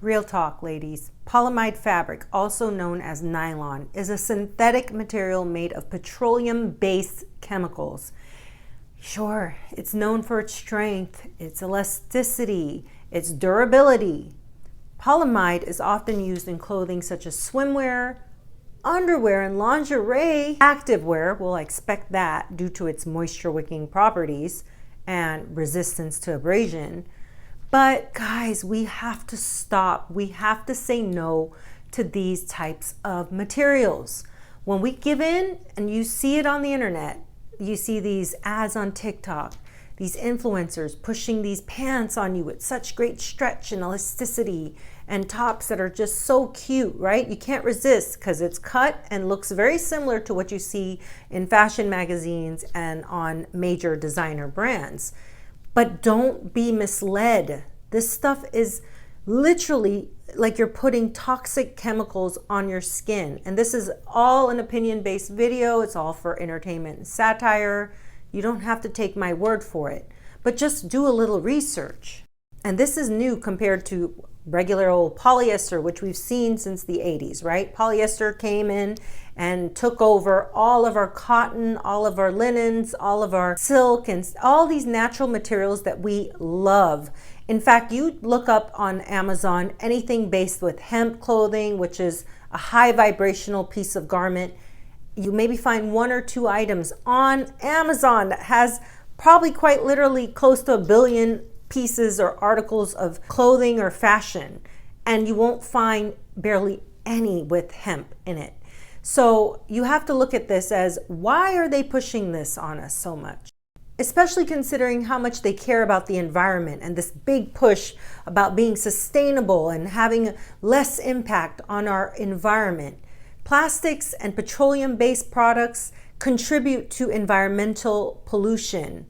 Real talk, ladies. Polyamide fabric, also known as nylon, is a synthetic material made of petroleum-based chemicals. Sure, it's known for its strength, its elasticity, its durability. Polyamide is often used in clothing such as swimwear, underwear, and lingerie. Activewear will expect that due to its moisture-wicking properties and resistance to abrasion. But guys, we have to stop. We have to say no to these types of materials. When we give in, and you see it on the internet, you see these ads on TikTok, these influencers pushing these pants on you with such great stretch and elasticity, and tops that are just so cute, right? You can't resist because it's cut and looks very similar to what you see in fashion magazines and on major designer brands. But don't be misled. This stuff is literally like you're putting toxic chemicals on your skin. And this is all an opinion-based video. It's all for entertainment and satire. You don't have to take my word for it, but just do a little research. And this is new compared to regular old polyester, which we've seen since the 80s, right? Polyester came in and took over all of our cotton, all of our linens, all of our silk, and all these natural materials that we love. In fact, you look up on Amazon anything based with hemp clothing, which is a high vibrational piece of garment. You maybe find one or two items on Amazon that has probably quite literally close to 1 billion pieces or articles of clothing or fashion, and you won't find barely any with hemp in it. So you have to look at this as, why are they pushing this on us so much? Especially considering how much they care about the environment and this big push about being sustainable and having less impact on our environment. Plastics and petroleum-based products contribute to environmental pollution.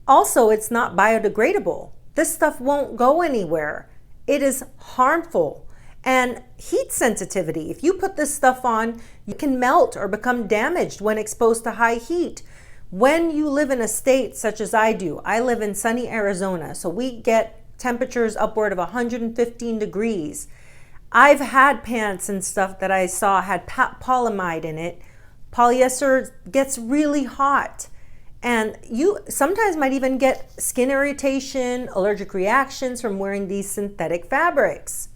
Also, it's not biodegradable. This stuff won't go anywhere. It is harmful. And heat sensitivity. If you put this stuff on, you can melt or become damaged when exposed to high heat. When you live in a state such as I do, I live in sunny Arizona, so we get temperatures upward of 115 degrees. I've had pants and stuff that I saw had polyamide in it. Polyester gets really hot. And you sometimes might even get skin irritation, allergic reactions from wearing these synthetic fabrics.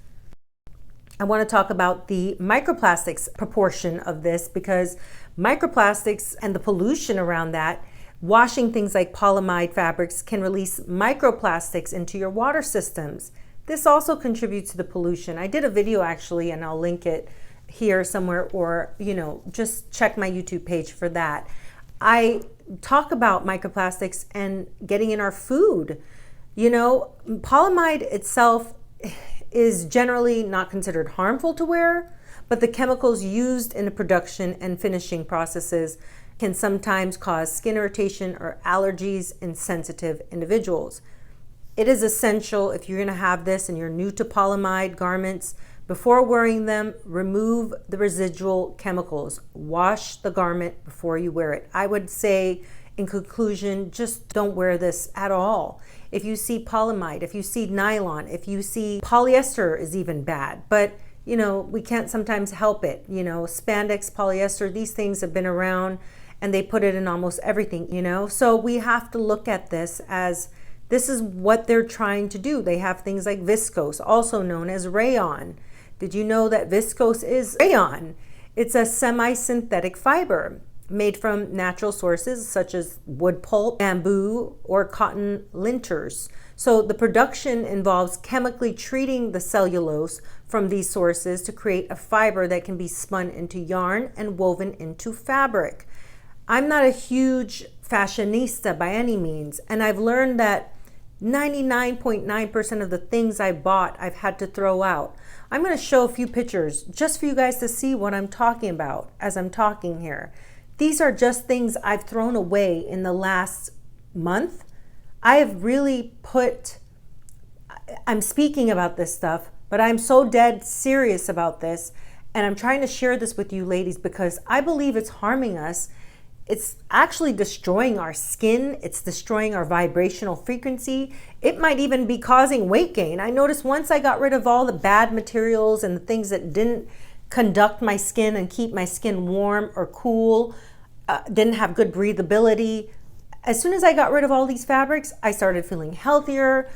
I want to talk about the microplastics proportion of this, because microplastics and the pollution around that, washing things like polyamide fabrics can release microplastics into your water systems. This also contributes to the pollution. I did a video actually, and I'll link it here somewhere, or just check my YouTube page for that. I talk about microplastics and getting in our food. Polyamide itself is generally not considered harmful to wear, but the chemicals used in the production and finishing processes can sometimes cause skin irritation or allergies in sensitive individuals. It is essential, if you're going to have this and you're new to polyamide garments, before wearing them, remove the residual chemicals. Wash the garment before you wear it. I would say, in conclusion, just don't wear this at all. If you see polyamide, if you see nylon, if you see polyester is even bad. But, we can't sometimes help it. Spandex, polyester, these things have been around and they put it in almost everything, So we have to look at this as this is what they're trying to do. They have things like viscose, also known as rayon. Did you know that viscose is rayon? It's a semi-synthetic fiber made from natural sources such as wood pulp, bamboo, or cotton linters. So the production involves chemically treating the cellulose from these sources to create a fiber that can be spun into yarn and woven into fabric. I'm not a huge fashionista by any means, and I've learned that 99.9% of the things I bought, I've had to throw out. I'm going to show a few pictures just for you guys to see what I'm talking about as I'm talking here. These are just things I've thrown away in the last month. I have really I'm speaking about this stuff, but I'm so dead serious about this. And I'm trying to share this with you ladies because I believe it's harming us. It's actually destroying our skin. It's destroying our vibrational frequency. It might even be causing weight gain. I noticed once I got rid of all the bad materials and the things that didn't conduct my skin and keep my skin warm or cool, didn't have good breathability. As soon as I got rid of all these fabrics, I started feeling healthier.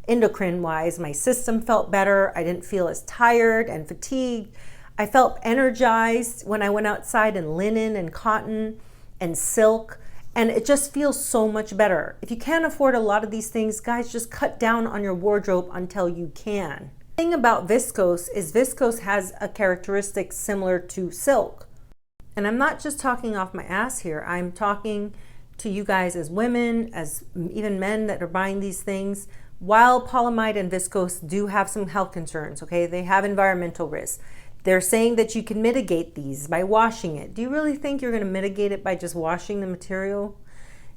Endocrine wise, my system felt better. I didn't feel as tired and fatigued. I felt energized when I went outside in linen and cotton and silk, and it just feels so much better. If you can't afford a lot of these things, guys, just cut down on your wardrobe until you can. The thing about viscose is viscose has a characteristic similar to silk. And I'm not just talking off my ass here. I'm talking to you guys as women, as even men that are buying these things. While polyamide and viscose do have some health concerns, okay, they have environmental risks. They're saying that you can mitigate these by washing it. Do you really think you're going to mitigate it by just washing the material?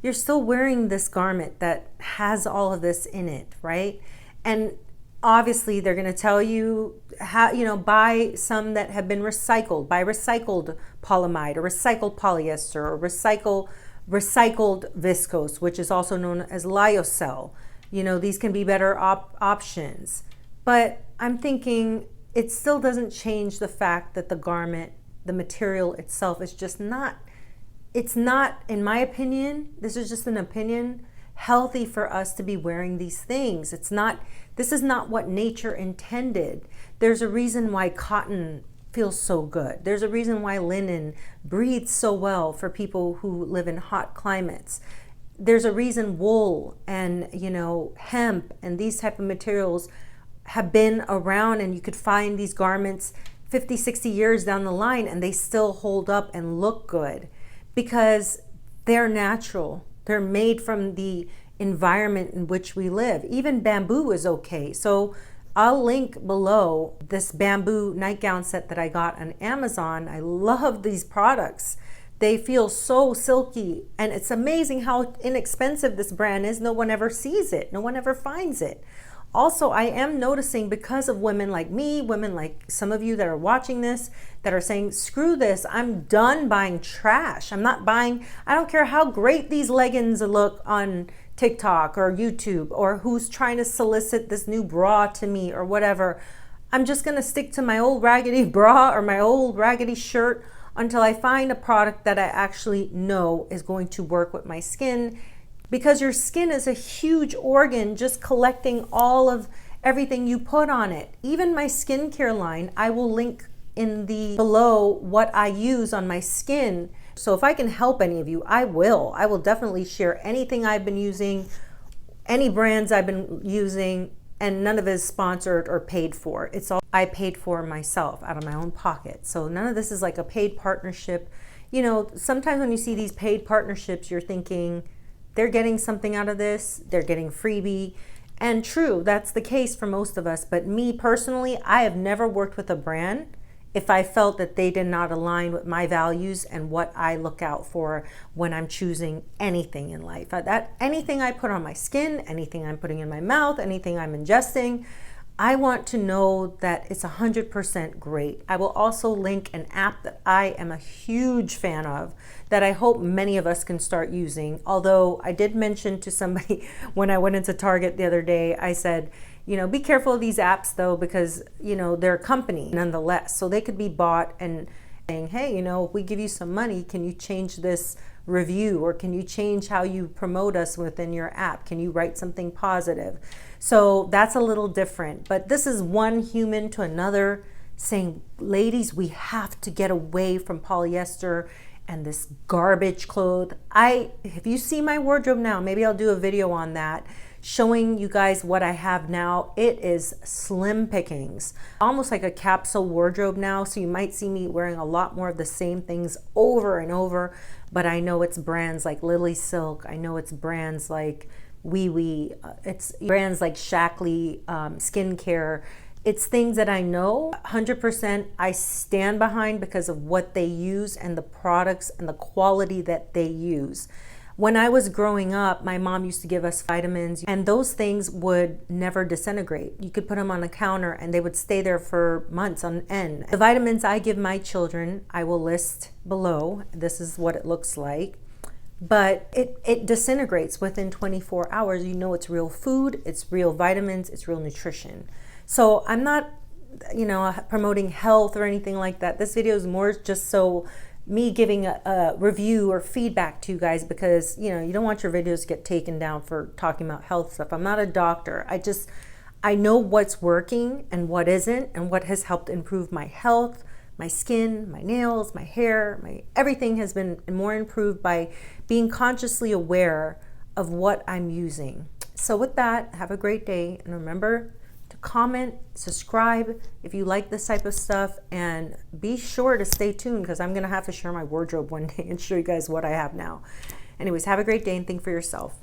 You're still wearing this garment that has all of this in it, right? And obviously they're going to tell you how, buy some that have been recycled, buy recycled polyamide or recycled polyester or recycled viscose, which is also known as lyocell. These can be better options. But I'm thinking it still doesn't change the fact that the garment, the material itself is just not, it's not, in my opinion, this is just an opinion, healthy for us to be wearing these things. This is not what nature intended. There's a reason why cotton feels so good. There's a reason why linen breathes so well for people who live in hot climates. There's a reason wool and hemp and these type of materials have been around, and you could find these garments 50, 60 years down the line and they still hold up and look good because they're natural. They're made from the environment in which we live. Even bamboo is okay. So I'll link below this bamboo nightgown set that I got on Amazon. I love these products. They feel so silky, and it's amazing how inexpensive this brand is. No one ever sees it. No one ever finds it. Also, I am noticing, because of women like me, women like some of you that are watching this, that are saying, screw this, I'm done buying trash. I don't care how great these leggings look on TikTok or YouTube, or who's trying to solicit this new bra to me or whatever. I'm just gonna stick to my old raggedy bra or my old raggedy shirt until I find a product that I actually know is going to work with my skin. Because your skin is a huge organ, just collecting all of everything you put on it. Even my skincare line, I will link in the below what I use on my skin. So if I can help any of you, I will. I will definitely share anything I've been using, any brands I've been using, and none of it is sponsored or paid for. It's all I paid for myself out of my own pocket. So none of this is like a paid partnership. Sometimes when you see these paid partnerships, you're thinking, they're getting something out of this, they're getting freebie. And true, that's the case for most of us. But me personally, I have never worked with a brand if I felt that they did not align with my values and what I look out for when I'm choosing anything in life. Anything I put on my skin, anything I'm putting in my mouth, anything I'm ingesting, I want to know that it's 100% great. I will also link an app that I am a huge fan of that I hope many of us can start using. Although I did mention to somebody when I went into Target the other day, I said, be careful of these apps though, because, they're a company nonetheless. So they could be bought and saying, hey, if we give you some money, can you change this review, or can you change how you promote us within your app? Can you write something positive? So that's a little different, but this is one human to another saying, ladies, we have to get away from polyester and this garbage cloth. If you see my wardrobe now, maybe I'll do a video on that, showing you guys what I have now. It is slim pickings, almost like a capsule wardrobe now. So you might see me wearing a lot more of the same things over and over, but I know it's brands like Lily Silk. I know it's brands like Wee, it's brands like Shackley skincare. It's things that I know 100% I stand behind because of what they use and the products and the quality that they use. When I was growing up, my mom used to give us vitamins, and those things would never disintegrate. You could put them on the counter and they would stay there for months on end. The vitamins I give my children, I will list below. This is what it looks like. But it disintegrates within 24 hours. You know it's real food, it's real vitamins, it's real nutrition. So I'm not, promoting health or anything like that. This video is more just so me giving a review or feedback to you guys, because you don't want your videos to get taken down for talking about health stuff. I'm not a doctor. I know what's working and what isn't, and what has helped improve my health, my skin, my nails, my hair, everything has been more improved by being consciously aware of what I'm using. So with that, have a great day, and remember to comment, subscribe if you like this type of stuff, and be sure to stay tuned, because I'm going to have to share my wardrobe one day and show you guys what I have now. Anyways, have a great day and think for yourself.